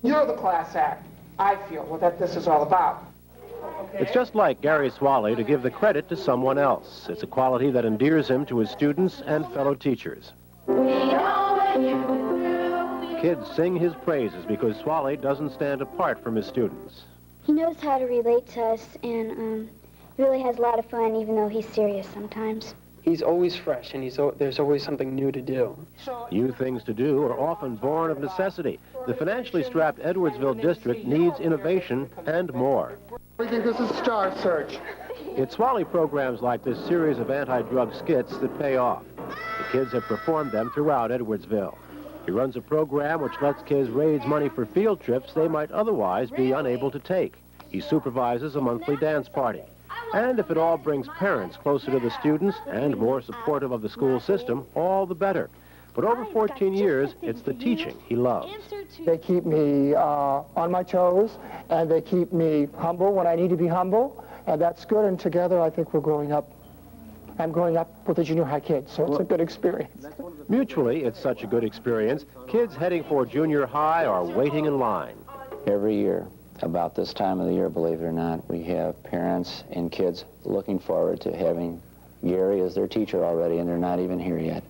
You're the class act, I feel, that this is all about. It's just like Gary Swalley to give the credit to someone else. It's a quality that endears him to his students and fellow teachers. Kids sing his praises because Swalley doesn't stand apart from his students. He knows how to relate to us, and he really has a lot of fun, even though he's serious sometimes. He's always fresh, and there's always something new to do. New things to do are often born of necessity. The financially strapped Edwardsville district needs innovation and more. We think this is Star Search. It's Swalley programs like this series of anti-drug skits that pay off. The kids have performed them throughout Edwardsville. He runs a program which lets kids raise money for field trips they might otherwise be unable to take. He supervises a monthly dance party. And if it all brings parents closer to the students and more supportive of the school system, all the better. But over 14 years, it's the teaching he loves. They keep me on my toes, and they keep me humble when I need to be humble, and that's good, and together I think we're growing up. I'm growing up with the junior high kids, so it's a good experience. Mutually, it's such a good experience. Kids heading for junior high are waiting in line. Every year, about this time of the year, believe it or not, we have parents and kids looking forward to having Gary as their teacher already, and they're not even here yet.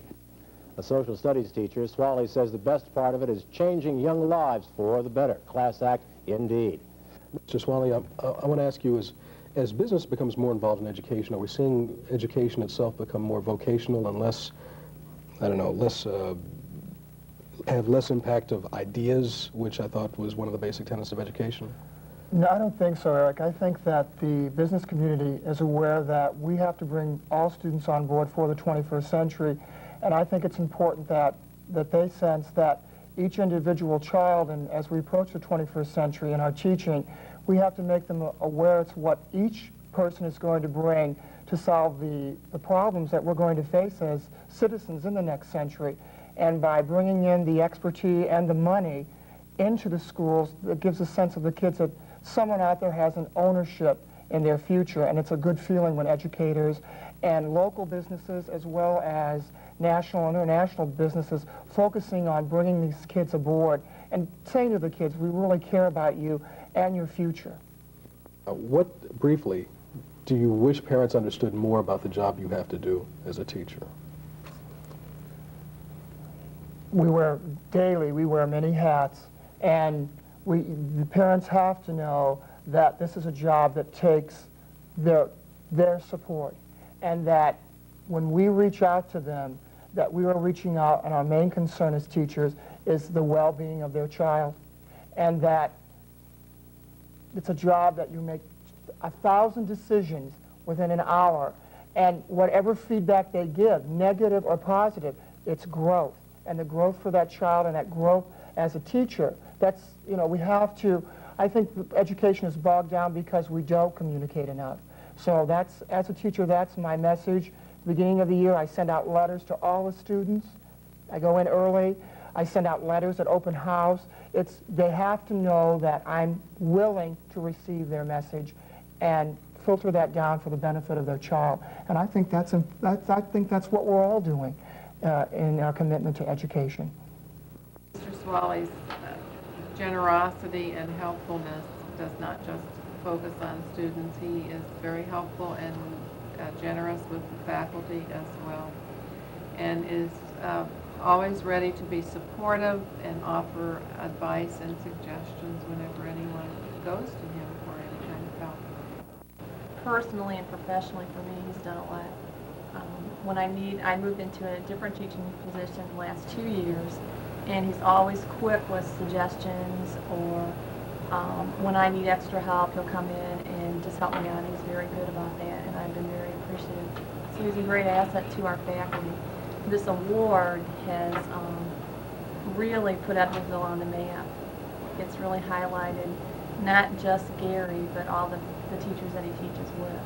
A social studies teacher, Swalley says the best part of it is changing young lives for the better. Class act, indeed. Mr. Swalley, I want to ask you, as business becomes more involved in education, are we seeing education itself become more vocational and less, I don't know, have less impact of ideas, which I thought was one of the basic tenets of education? No, I don't think so, Eric. I think that the business community is aware that we have to bring all students on board for the 21st century, and I think it's important that they sense that each individual child, and as we approach the 21st century in our teaching, we have to make them aware it's what each person is going to bring to solve the problems that we're going to face as citizens in the next century. And by bringing in the expertise and the money into the schools, it gives a sense of the kids that someone out there has an ownership in their future, and it's a good feeling when educators and local businesses as well as national and international businesses focusing on bringing these kids aboard and saying to the kids, we really care about you and your future. What, briefly, do you wish parents understood more about the job you have to do as a teacher? We wear many hats, and the parents have to know that this is a job that takes their support, and that when we reach out to them, that we are reaching out, and our main concern as teachers is the well-being of their child, and that it's a job that you make 1,000 decisions within an hour, and whatever feedback they give, negative or positive, it's growth, and the growth for that child and that growth as a teacher, that's, we have to, I think education is bogged down because we don't communicate enough. So that's, as a teacher, that's my message. Beginning of the year, I send out letters to all the students. I go in early. I send out letters at open house. They have to know that I'm willing to receive their message and filter that down for the benefit of their child. And I think that's what we're all doing in our commitment to education. Mr. Swalley's generosity and helpfulness does not just focus on students. He is very helpful and generous with the faculty as well, and is always ready to be supportive and offer advice and suggestions whenever anyone goes to him for any kind of help. Personally and professionally for me, he's done a lot. When I moved into a different teaching position the last 2 years, and he's always quick with suggestions, or when I need extra help, he'll come in and just help me out. He's very good about that, and I've been very appreciative. So he's a great asset to our faculty. This award has really put Edwardsville on the map. It's really highlighted not just Gary, but all the teachers that he teaches with.